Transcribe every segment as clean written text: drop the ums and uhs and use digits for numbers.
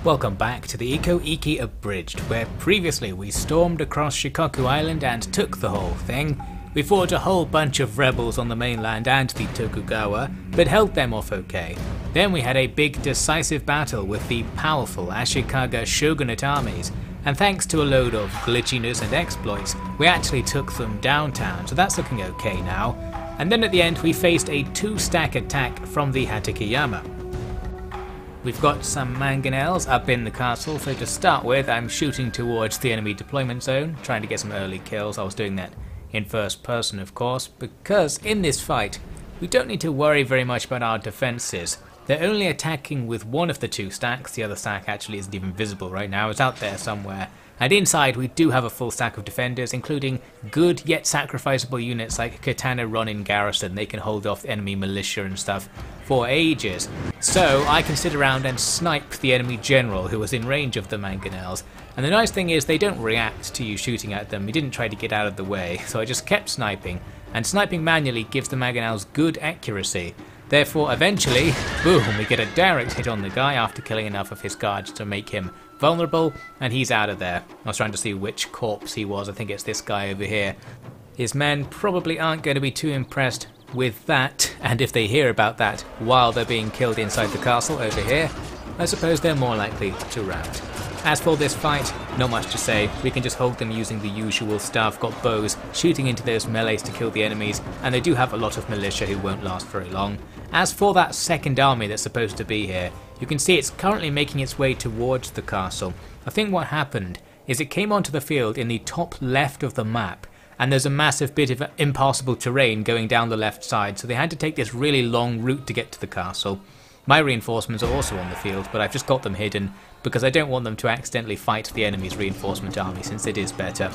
Welcome back to the Ikko Ikki Abridged, where previously we stormed across Shikoku Island and took the whole thing. We fought a whole bunch of rebels on the mainland and the Tokugawa, but held them off okay. Then we had a big decisive battle with the powerful Ashikaga shogunate armies, and thanks to a load of glitchiness and exploits, we actually took them downtown, so that's looking okay now. And then at the end we faced a 2-stack attack from the Hatakeyama. We've got some mangonels up in the castle, so to start with I'm shooting towards the enemy deployment zone, trying to get some early kills. I was doing that in first person of course, because in this fight we don't need to worry very much about our defences. They're only attacking with one of the 2 stacks, the other stack actually isn't even visible right now, it's out there somewhere. And inside we do have a full stack of defenders, including good yet sacrificable units like Katana Ronin Garrison. They can hold off enemy militia and stuff for ages. So I can sit around and snipe the enemy general who was in range of the mangonels. And the nice thing is they don't react to you shooting at them. We didn't try to get out of the way, so I just kept sniping. And sniping manually gives the mangonels good accuracy. Therefore, eventually, boom, we get a direct hit on the guy after killing enough of his guards to make him vulnerable, and he's out of there. I was trying to see which corpse he was. I think it's this guy over here. His men probably aren't going to be too impressed with that, and if they hear about that while they're being killed inside the castle over here, I suppose they're more likely to rout. As for this fight, not much to say. We can just hold them using the usual stuff, got bows, shooting into those melees to kill the enemies, and they do have a lot of militia who won't last very long. As for that second army that's supposed to be here, you can see it's currently making its way towards the castle. I think what happened is it came onto the field in the top left of the map, and there's a massive bit of impassable terrain going down the left side, so they had to take this really long route to get to the castle. My reinforcements are also on the field, but I've just got them hidden because I don't want them to accidentally fight the enemy's reinforcement army, since it is better.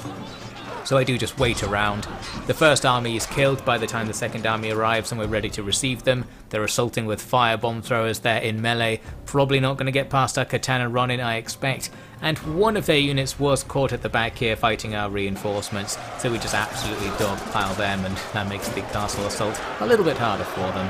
So I do just wait around. The first army is killed by the time the second army arrives and we're ready to receive them. They're assaulting with firebomb throwers there in melee, probably not going to get past our Katana Ronin I expect, and one of their units was caught at the back here fighting our reinforcements, so we just absolutely dogpile them, and that makes the castle assault a little bit harder for them.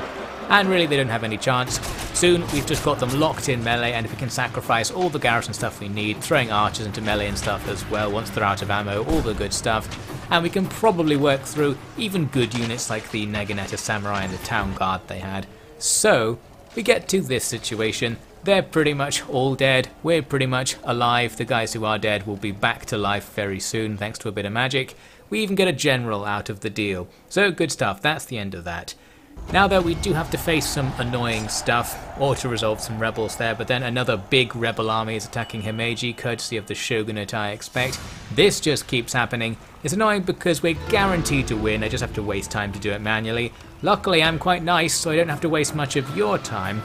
And really they don't have any chance. Soon we've just got them locked in melee, and if we can sacrifice all the garrison stuff we need, throwing archers into melee and stuff as well once they're out of ammo, all the good stuff, and we can probably work through even good units like the Naginata Samurai and the Town Guard they had. So we get to this situation. They're pretty much all dead, we're pretty much alive. The guys who are dead will be back to life very soon thanks to a bit of magic. We even get a general out of the deal. So good stuff, that's the end of that. Now though, we do have to face some annoying stuff, or to resolve some rebels there, but then another big rebel army is attacking Himeji, courtesy of the shogunate I expect. This just keeps happening. It's annoying because we're guaranteed to win, I just have to waste time to do it manually. Luckily I'm quite nice, so I don't have to waste much of your time.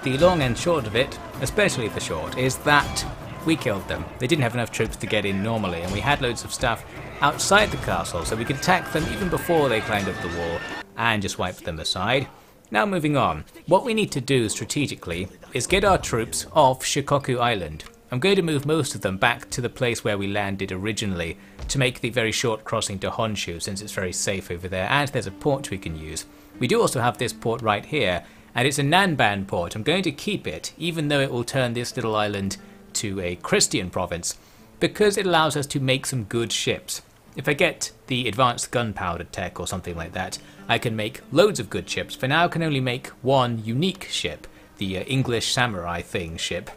The long and short of it, especially the short, is that we killed them. They didn't have enough troops to get in normally, and we had loads of stuff outside the castle, so we could attack them even before they climbed up the wall, and just wipe them aside. Now moving on, what we need to do strategically is get our troops off Shikoku Island. I'm going to move most of them back to the place where we landed originally to make the very short crossing to Honshu, since it's very safe over there and there's a port we can use. We do also have this port right here, and it's a Nanban port. I'm going to keep it even though it will turn this little island to a Christian province, because it allows us to make some good ships. If I get the advanced gunpowder tech or something like that, I can make loads of good ships. For now I can only make one unique ship, the English Samurai thing ship.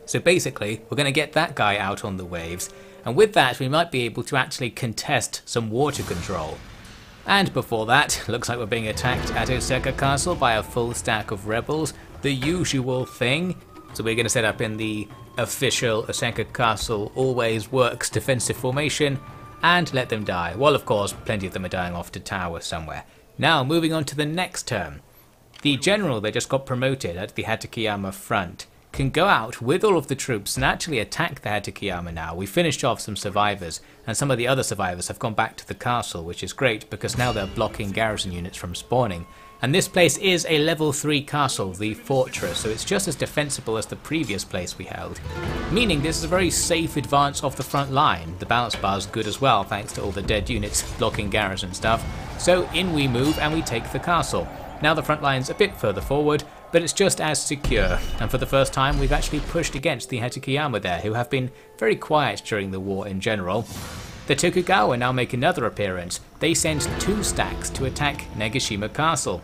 So basically we're going to get that guy out on the waves, and with that we might be able to actually contest some water control. And before that, looks like we're being attacked at Osaka Castle by a full stack of rebels, the usual thing. So we're going to set up in the official Osaka Castle always works defensive formation, and let them die. Well, of course, plenty of them are dying off to tower somewhere. Now, moving on to the next turn. The general that just got promoted at the Hatakeyama front can go out with all of the troops and actually attack the Hatakeyama now. We finished off some survivors, and some of the other survivors have gone back to the castle, which is great because now they're blocking garrison units from spawning. And this place is a level 3 castle, the fortress, so it's just as defensible as the previous place we held. Meaning this is a very safe advance off the front line. The balance bar is good as well, thanks to all the dead units blocking garrison stuff. So in we move and we take the castle. Now the front line's a bit further forward, but it's just as secure, and for the first time we've actually pushed against the Hetukiyama there, who have been very quiet during the war in general. The Tokugawa now make another appearance. They send 2 stacks to attack Negashima Castle.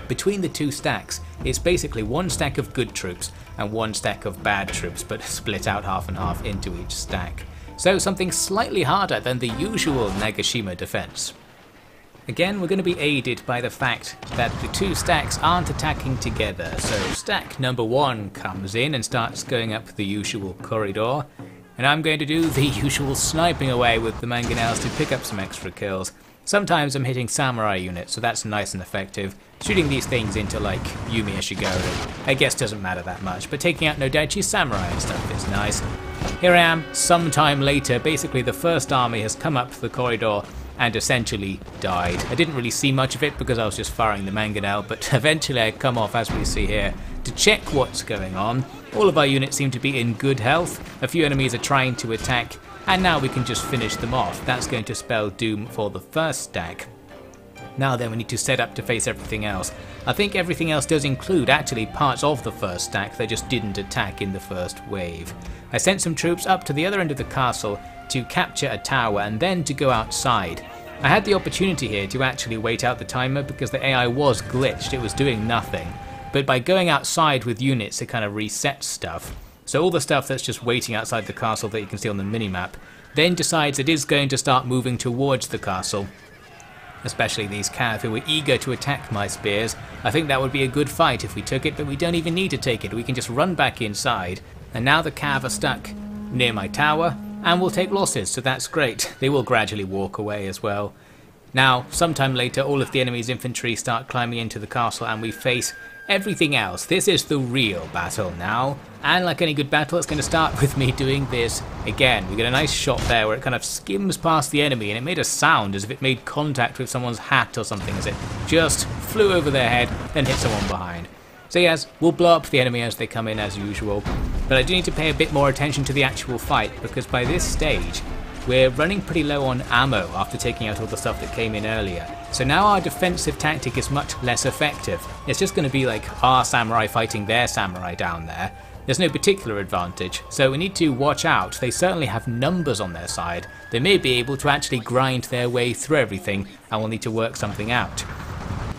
Between the 2 stacks, it's basically 1 stack of good troops and 1 stack of bad troops, but split out half and half into each stack. So something slightly harder than the usual Nagashima defense. Again, we're going to be aided by the fact that the 2 stacks aren't attacking together, so stack number 1 comes in and starts going up the usual corridor, and I'm going to do the usual sniping away with the mangonels to pick up some extra kills. Sometimes I'm hitting samurai units, so that's nice and effective. Shooting these things into like Yumiya Shigoden, I guess doesn't matter that much, but taking out Nodaichi samurai and stuff is nice. Here I am, sometime later, basically the first army has come up the corridor and essentially died. I didn't really see much of it because I was just firing the mangonel, but eventually I come off, as we see here, to check what's going on. All of our units seem to be in good health, a few enemies are trying to attack, and now we can just finish them off. That's going to spell doom for the first stack. Now then, we need to set up to face everything else. I think everything else does include actually parts of the first stack, they just didn't attack in the first wave. I sent some troops up to the other end of the castle to capture a tower and then to go outside. I had the opportunity here to actually wait out the timer because the AI was glitched, it was doing nothing. But by going outside with units, it kind of resets stuff. So all the stuff that's just waiting outside the castle that you can see on the minimap then decides it is going to start moving towards the castle. Especially these cav who were eager to attack my spears. I think that would be a good fight if we took it, but we don't even need to take it, we can just run back inside. And now the cav are stuck near my tower, and will take losses, so that's great. They will gradually walk away as well. Now, sometime later, all of the enemy's infantry start climbing into the castle and we face everything else. This is the real battle now, and like any good battle, it's going to start with me doing this again. We get a nice shot there where it kind of skims past the enemy and it made a sound as if it made contact with someone's hat or something, as it just flew over their head, then hit someone behind. So yes, we'll blow up the enemy as they come in as usual, but I do need to pay a bit more attention to the actual fight because by this stage we're running pretty low on ammo after taking out all the stuff that came in earlier. So now our defensive tactic is much less effective. It's just going to be like our samurai fighting their samurai down there. There's no particular advantage, so we need to watch out. They certainly have numbers on their side. They may be able to actually grind their way through everything and we'll need to work something out.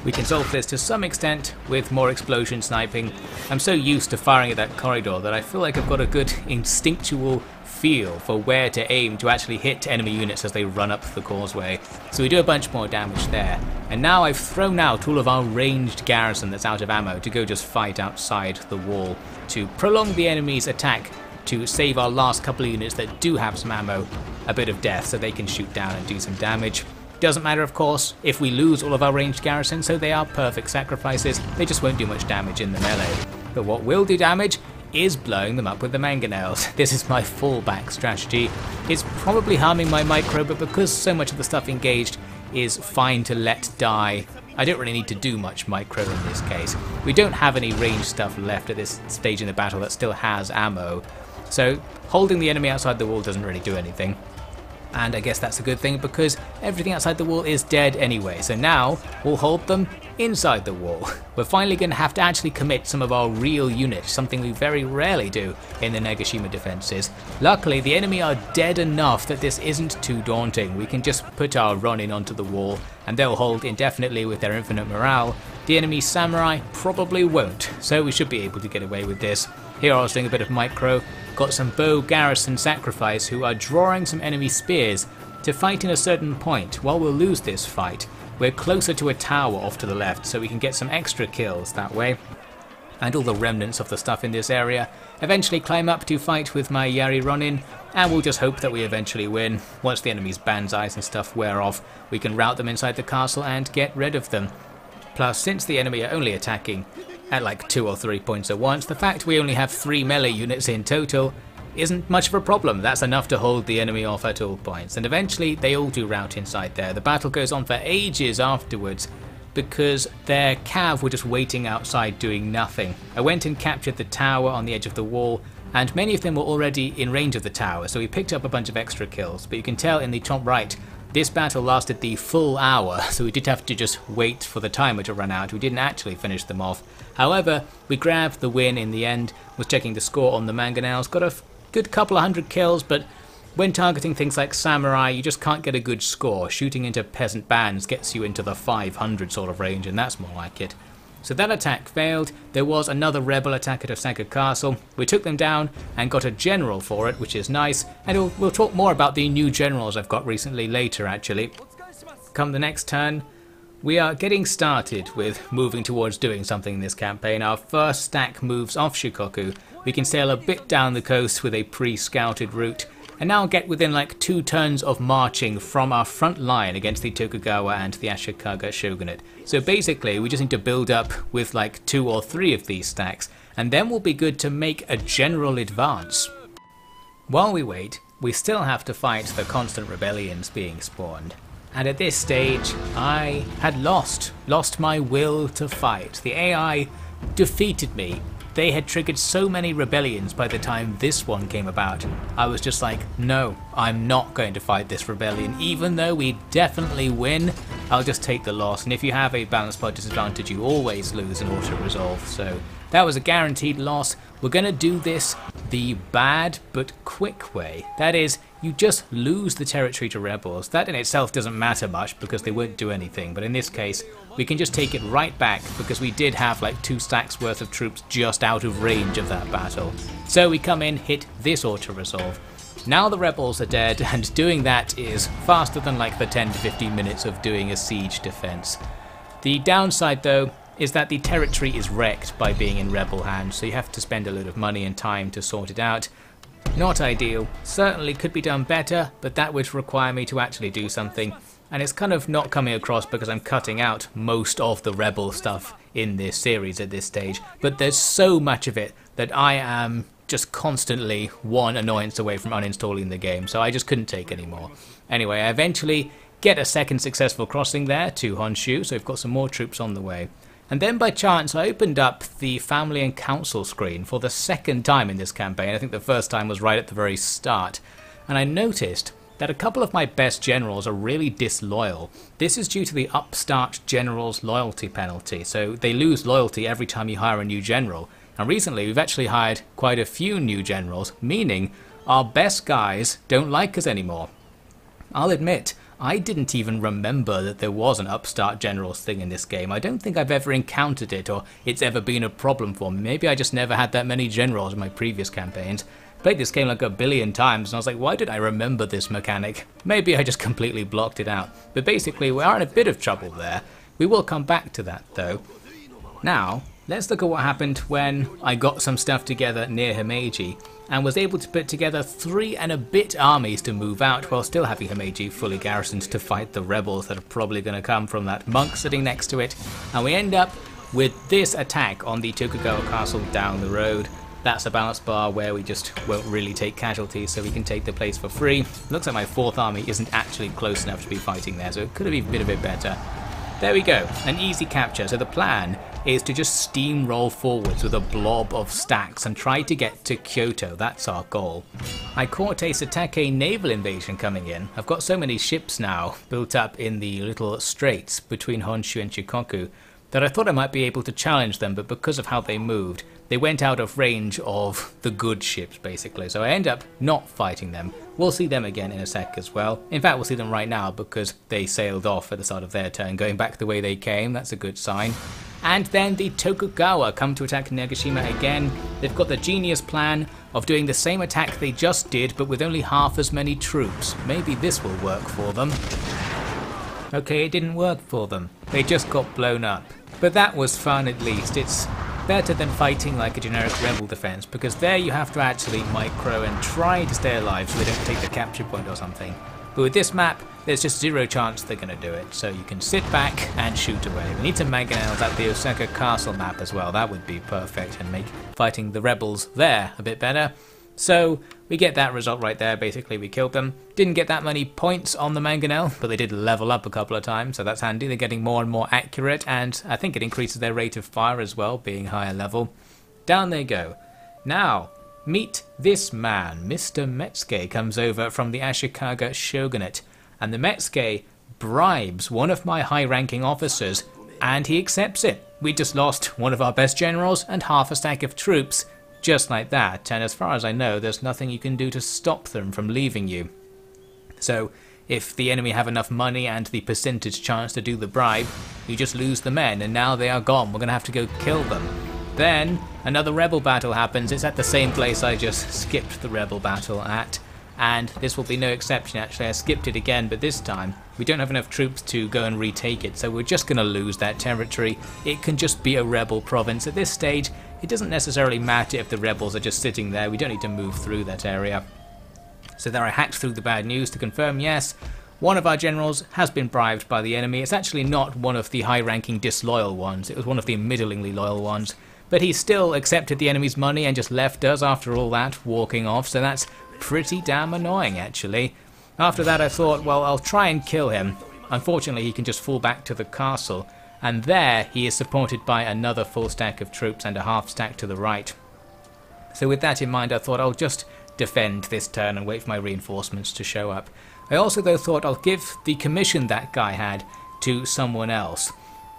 We can solve this to some extent with more explosion sniping. I'm so used to firing at that corridor that I feel like I've got a good instinctual feel for where to aim to actually hit enemy units as they run up the causeway. So we do a bunch more damage there. And now I've thrown out all of our ranged garrison that's out of ammo to go just fight outside the wall to prolong the enemy's attack, to save our last couple of units that do have some ammo a bit of death so they can shoot down and do some damage. Doesn't matter, of course, if we lose all of our ranged garrisons, so they are perfect sacrifices. They just won't do much damage in the melee. But what will do damage is blowing them up with the mangonels. This is my fallback strategy. It's probably harming my micro, but because so much of the stuff engaged is fine to let die, I don't really need to do much micro in this case. We don't have any ranged stuff left at this stage in the battle that still has ammo, so holding the enemy outside the wall doesn't really do anything. And I guess that's a good thing because everything outside the wall is dead anyway, so now we'll hold them inside the wall. We're finally going to have to actually commit some of our real units, something we very rarely do in the Negashima defenses. Luckily, the enemy are dead enough that this isn't too daunting. We can just put our Ronin onto the wall and they'll hold indefinitely with their infinite morale. The enemy samurai probably won't, so we should be able to get away with this. Here I was doing a bit of micro, got some bow garrison sacrifice who are drawing some enemy spears to fight in a certain point. While we'll lose this fight, we're closer to a tower off to the left so we can get some extra kills that way. And all the remnants of the stuff in this area eventually climb up to fight with my Yari Ronin, and we'll just hope that we eventually win. Once the enemy's banzais and stuff wear off, we can rout them inside the castle and get rid of them. Plus, since the enemy are only attacking at like 2 or 3 points at once, the fact we only have 3 melee units in total isn't much of a problem. That's enough to hold the enemy off at all points, and eventually they all do rout inside there. The battle goes on for ages afterwards because their cav were just waiting outside doing nothing. I went and captured the tower on the edge of the wall, and many of them were already in range of the tower, so we picked up a bunch of extra kills, but you can tell in the top right This battle lasted the full hour, so we did have to just wait for the timer to run out. We didn't actually finish them off. However, we grabbed the win in the end. Was checking the score on the mangonels, got a good couple of hundred kills, but when targeting things like samurai, you just can't get a good score. Shooting into peasant bands gets you into the 500 sort of range, and that's more like it. So that attack failed. There was another rebel attack at Osaka Castle. We took them down and got a general for it, which is nice. And we'll talk more about the new generals I've got recently later, actually. Come the next turn, we are getting started with moving towards doing something in this campaign. Our first stack moves off Shikoku. We can sail a bit down the coast with a pre-scouted route, and now get within like 2 turns of marching from our front line against the Tokugawa and the Ashikaga shogunate. So basically we just need to build up with like 2 or 3 of these stacks, and then we'll be good to make a general advance. While we wait, we still have to fight the constant rebellions being spawned. And at this stage, I had lost my will to fight. The AI defeated me. They had triggered so many rebellions by the time this one came about. I was just like, no, I'm not going to fight this rebellion. Even though we definitely win, I'll just take the loss. And if you have a balanced by disadvantage, you always lose an auto-resolve. So that was a guaranteed loss. We're going to do this the bad but quick way. That is, you just lose the territory to rebels. That in itself doesn't matter much because they won't do anything. But in this case, we can just take it right back because we did have like 2 stacks worth of troops just out of range of that battle. So we come in, hit this auto-resolve. Now the rebels are dead, and doing that is faster than like the 10 to 15 minutes of doing a siege defense. The downside though is that the territory is wrecked by being in rebel hands, so you have to spend a lot of money and time to sort it out. Not ideal, certainly could be done better, but that would require me to actually do something, and it's kind of not coming across because I'm cutting out most of the rebel stuff in this series at this stage, but there's so much of it that I am just constantly one annoyance away from uninstalling the game, so I just couldn't take anymore. Anyway, I eventually get a second successful crossing there to Honshu, so we've got some more troops on the way. And then by chance I opened up the family and council screen for the second time in this campaign. I think the first time was right at the very start. And I noticed that a couple of my best generals are really disloyal. This is due to the upstart general's loyalty penalty. So they lose loyalty every time you hire a new general. And recently we've actually hired quite a few new generals, meaning our best guys don't like us anymore. I'll admit, I didn't even remember that there was an upstart generals thing in this game. I don't think I've ever encountered it, or it's ever been a problem for me. Maybe I just never had that many generals in my previous campaigns. Played this game like a billion times and I was like, why did I remember this mechanic? Maybe I just completely blocked it out. But basically we are in a bit of trouble there. We will come back to that though. Now, let's look at what happened when I got some stuff together near Himeji and was able to put together 3 and a bit armies to move out while still having Himeji fully garrisoned to fight the rebels that are probably going to come from that monk sitting next to it. And we end up with this attack on the Tokugawa castle down the road. That's a balance bar where we just won't really take casualties, so we can take the place for free. Looks like my 4th army isn't actually close enough to be fighting there, so it could have been a bit better. There we go, an easy capture. So the plan is to just steamroll forwards with a blob of stacks and try to get to Kyoto. That's our goal. I caught a Satake naval invasion coming in. I've got so many ships now built up in the little straits between Honshu and Shikoku that I thought I might be able to challenge them, but because of how they moved, they went out of range of the good ships basically, so I end up not fighting them. We'll see them again in a sec as well. In fact, we'll see them right now because they sailed off at the start of their turn, going back the way they came. That's a good sign. And then the Tokugawa come to attack Nagashima again. They've got the genius plan of doing the same attack they just did, but with only half as many troops. Maybe this will work for them. Okay, it didn't work for them. They just got blown up. But that was fun at least. It's better than fighting like a generic rebel defense, because there you have to actually micro and try to stay alive so they don't take the capture point or something. But with this map, there's just 0 chance they're going to do it, so you can sit back and shoot away. We need some mangonels at the Osaka Castle map as well. That would be perfect and make fighting the rebels there a bit better. So we get that result right there. Basically we killed them. Didn't get that many points on the mangonel, but they did level up a couple of times, so that's handy. They're getting more and more accurate, and I think it increases their rate of fire as well, being higher level. Down they go. Now, meet this man. Mr. Metsuke comes over from the Ashikaga shogunate, and the Metsuke bribes one of my high-ranking officers, and he accepts it. We just lost one of our best generals and half a stack of troops, just like that, and as far as I know, there's nothing you can do to stop them from leaving you. So, if the enemy have enough money and the percentage chance to do the bribe, you just lose the men, and now they are gone. We're going to have to go kill them. Then, another rebel battle happens. It's at the same place I just skipped the rebel battle at, and this will be no exception actually. I skipped it again, but this time we don't have enough troops to go and retake it, so we're just going to lose that territory. It can just be a rebel province. At this stage, it doesn't necessarily matter if the rebels are just sitting there. We don't need to move through that area. So there I hacked through the bad news to confirm, yes, one of our generals has been bribed by the enemy. It's actually not one of the high-ranking disloyal ones. It was one of the middlingly loyal ones. But he still accepted the enemy's money and just left us after all that, walking off, so that's pretty damn annoying actually. After that I thought, well, I'll try and kill him. Unfortunately he can just fall back to the castle, and there he is supported by another full stack of troops and a half stack to the right. So with that in mind I thought I'll just defend this turn and wait for my reinforcements to show up. I also though thought I'll give the commission that guy had to someone else.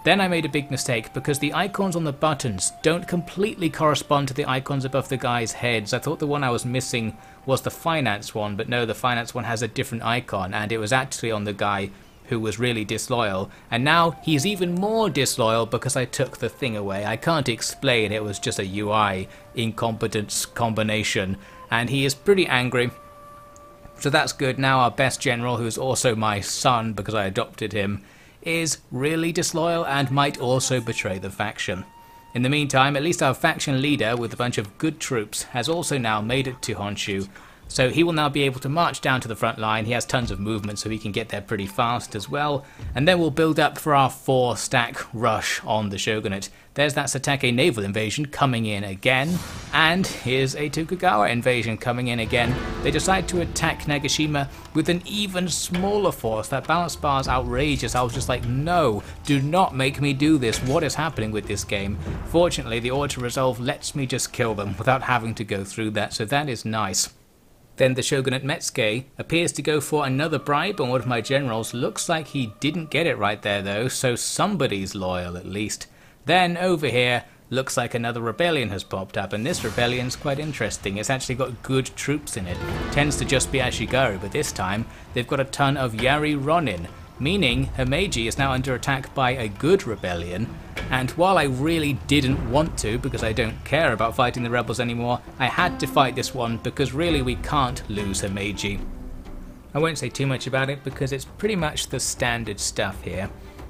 Then I made a big mistake because the icons on the buttons don't completely correspond to the icons above the guys' heads. I thought the one I was missing was the finance one, but no, the finance one has a different icon, and it was actually on the guy who was really disloyal, and now he's even more disloyal because I took the thing away. I can't explain, it was just a UI incompetence combination, and he is pretty angry. So that's good. Now our best general, who is also my son because I adopted him, is really disloyal and might also betray the faction. In the meantime, at least our faction leader with a bunch of good troops has also now made it to Honshu, so he will now be able to march down to the front line. He has tons of movement so he can get there pretty fast as well, and then we'll build up for our 4-stack rush on the shogunate. There's that Satake naval invasion coming in again, and here's a Tokugawa invasion coming in again. They decide to attack Nagashima with an even smaller force. That balance bar is outrageous. I was just like, no, do not make me do this. What is happening with this game? Fortunately, the auto-resolve lets me just kill them without having to go through that, so that is nice. Then the shogunate Metsuke appears to go for another bribe on one of my generals. Looks like he didn't get it right there though, so somebody's loyal at least. Then over here, looks like another rebellion has popped up, and this rebellion's quite interesting. It's actually got good troops in it. Tends to just be Ashigaru, but this time they've got a ton of Yari Ronin, meaning Himeji is now under attack by a good rebellion. And while I really didn't want to, because I don't care about fighting the rebels anymore, I had to fight this one because really we can't lose Himeji. I won't say too much about it because it's pretty much the standard stuff here.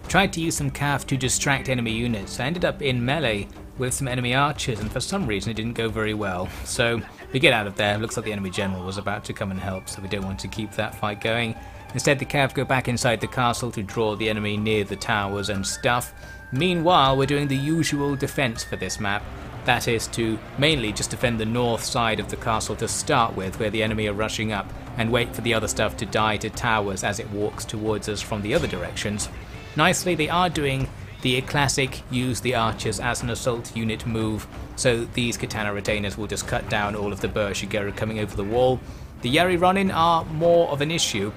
Tried to use some cav to distract enemy units. I ended up in melee with some enemy archers, and for some reason it didn't go very well. So we get out of there. Looks like the enemy general was about to come and help, so we don't want to keep that fight going. Instead the cav go back inside the castle to draw the enemy near the towers and stuff. Meanwhile, we're doing the usual defense for this map. That is to mainly just defend the north side of the castle to start with, where the enemy are rushing up, and wait for the other stuff to die to towers as it walks towards us from the other directions. Nicely, they are doing the classic use the archers as an assault unit move, so these katana retainers will just cut down all of the Shigeru coming over the wall. The Yari Ronin are more of an issue,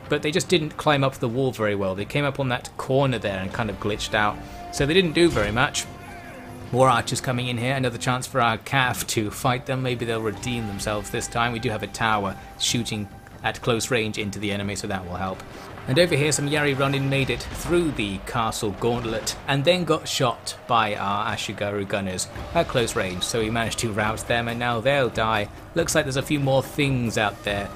but they just didn't climb up the wall very well. They came up on that corner there and kind of glitched out, so they didn't do very much. More archers coming in here, another chance for our cav to fight them. Maybe they'll redeem themselves this time. We do have a tower shooting at close range into the enemy, so that will help. And over here some Yari Ronin made it through the castle gauntlet and then got shot by our Ashigaru gunners at close range, so we managed to rout them and now they'll die. Looks like there's a few more things out there,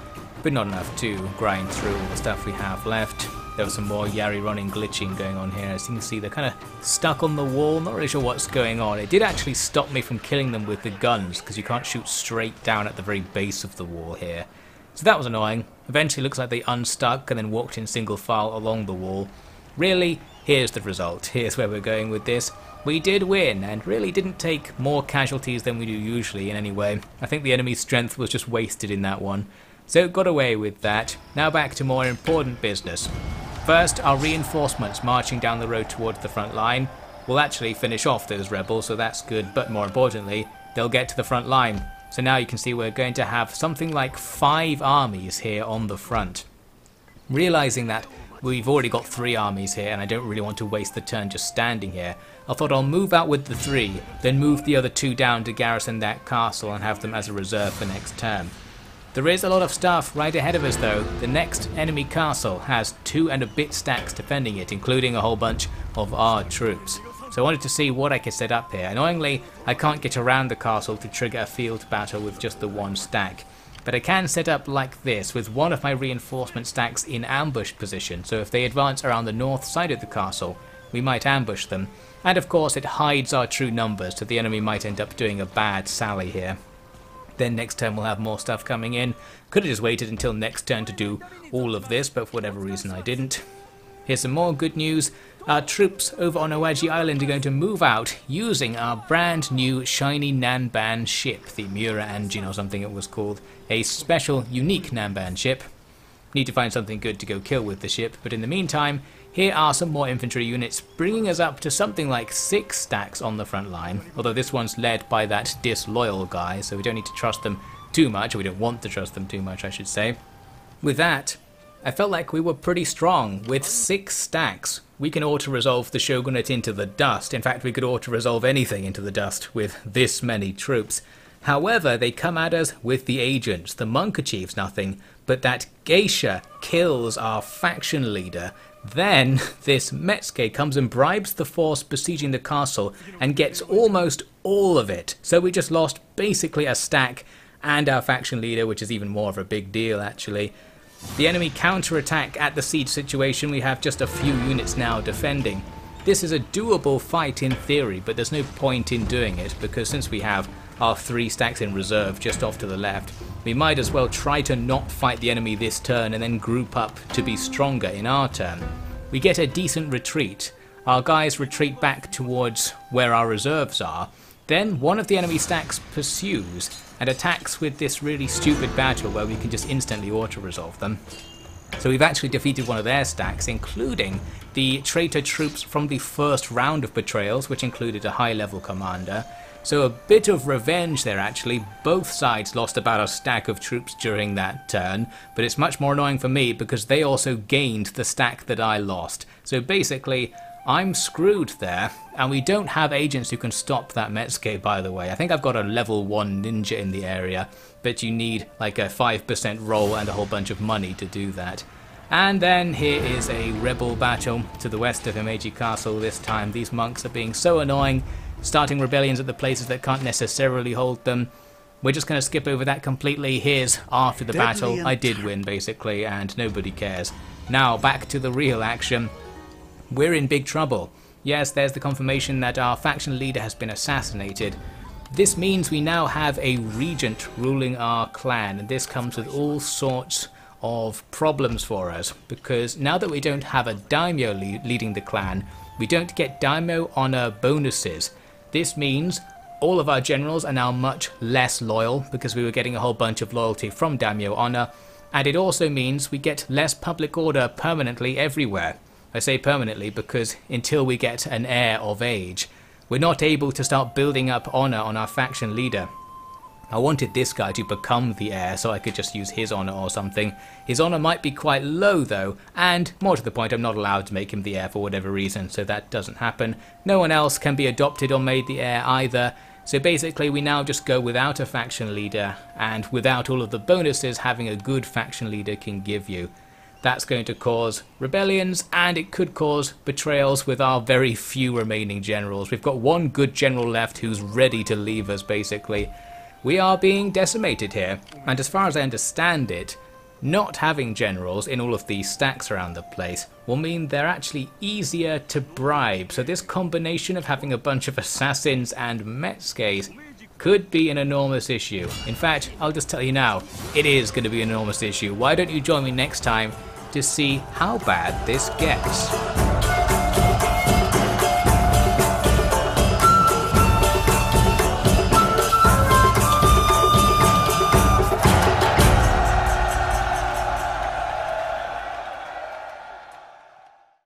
but not enough to grind through all the stuff we have left. There was some more Yari Ronin glitching going on here. As you can see, they're kind of stuck on the wall, not really sure what's going on. It did actually stop me from killing them with the guns, because you can't shoot straight down at the very base of the wall here. So that was annoying. Eventually looks like they unstuck and then walked in single file along the wall. Really, here's the result. Here's where we're going with this. We did win, and really didn't take more casualties than we do usually in any way. I think the enemy's strength was just wasted in that one. So got away with that. Now back to more important business. First, our reinforcements marching down the road towards the front line will actually finish off those rebels, so that's good, but more importantly, they'll get to the front line. So now you can see we're going to have something like 5 armies here on the front. Realizing that we've already got 3 armies here and I don't really want to waste the turn just standing here, I thought I'll move out with the 3, then move the other 2 down to garrison that castle and have them as a reserve for next turn. There is a lot of stuff right ahead of us though. The next enemy castle has 2 and a bit stacks defending it, including a whole bunch of our troops. So I wanted to see what I could set up here. Annoyingly, I can't get around the castle to trigger a field battle with just the 1 stack. But I can set up like this with one of my reinforcement stacks in ambush position, so if they advance around the north side of the castle, we might ambush them. And of course it hides our true numbers, so the enemy might end up doing a bad sally here. Then next turn we'll have more stuff coming in. Could have just waited until next turn to do all of this, but for whatever reason I didn't. Here's some more good news. Our troops over on Owaji Island are going to move out using our brand new shiny Nanban ship, the Mura Anjin or something it was called. A special, unique Nanban ship. Need to find something good to go kill with the ship, but in the meantime, here are some more infantry units, bringing us up to something like 6 stacks on the front line, although this one's led by that disloyal guy, so we don't need to trust them too much, or we don't want to trust them too much, I should say. With that, I felt like we were pretty strong. With 6 stacks, we can auto-resolve the shogunate into the dust. In fact, we could auto-resolve anything into the dust with this many troops. However, they come at us with the agents. The monk achieves nothing, but that geisha kills our faction leader. Then this Metsuke comes and bribes the force besieging the castle and gets almost all of it. So we just lost basically a stack and our faction leader, which is even more of a big deal actually. The enemy counter-attack at the siege situation, we have just a few units now defending. This is a doable fight in theory, but there's no point in doing it because since we have our 3 stacks in reserve just off to the left, we might as well try to not fight the enemy this turn and then group up to be stronger in our turn. We get a decent retreat. Our guys retreat back towards where our reserves are. Then one of the enemy stacks pursues and attacks with this really stupid battle where we can just instantly auto-resolve them. So we've actually defeated one of their stacks, including the traitor troops from the first round of betrayals, which included a high-level commander. So a bit of revenge there actually. Both sides lost about a stack of troops during that turn, but it's much more annoying for me because they also gained the stack that I lost. So basically, I'm screwed there, and we don't have agents who can stop that Metsuke, by the way. I think I've got a level 1 ninja in the area, but you need like a 5% roll and a whole bunch of money to do that. And then here is a rebel battle to the west of Himeji Castle this time. These monks are being so annoying, starting rebellions at the places that can't necessarily hold them. We're just going to skip over that completely. Here's after the battle. I did win basically, and nobody cares. Now back to the real action. We're in big trouble. Yes, there's the confirmation that our faction leader has been assassinated. This means we now have a regent ruling our clan, and this comes with all sorts of problems for us, because now that we don't have a daimyo leading the clan, we don't get daimyo honor bonuses. This means all of our generals are now much less loyal, because we were getting a whole bunch of loyalty from daimyo honor, and it also means we get less public order permanently everywhere. I say permanently because until we get an heir of age, we're not able to start building up honor on our faction leader. I wanted this guy to become the heir so I could just use his honor or something. His honor might be quite low though, and more to the point, I'm not allowed to make him the heir for whatever reason, so that doesn't happen. No one else can be adopted or made the heir either, so basically we now just go without a faction leader, and without all of the bonuses having a good faction leader can give you. That's going to cause rebellions, and it could cause betrayals with our very few remaining generals. We've got one good general left who's ready to leave us basically. We are being decimated here, and as far as I understand it, not having generals in all of these stacks around the place will mean they're actually easier to bribe. So this combination of having a bunch of assassins and Metsukes could be an enormous issue. In fact, I'll just tell you now, it is going to be an enormous issue. Why don't you join me next time to see how bad this gets?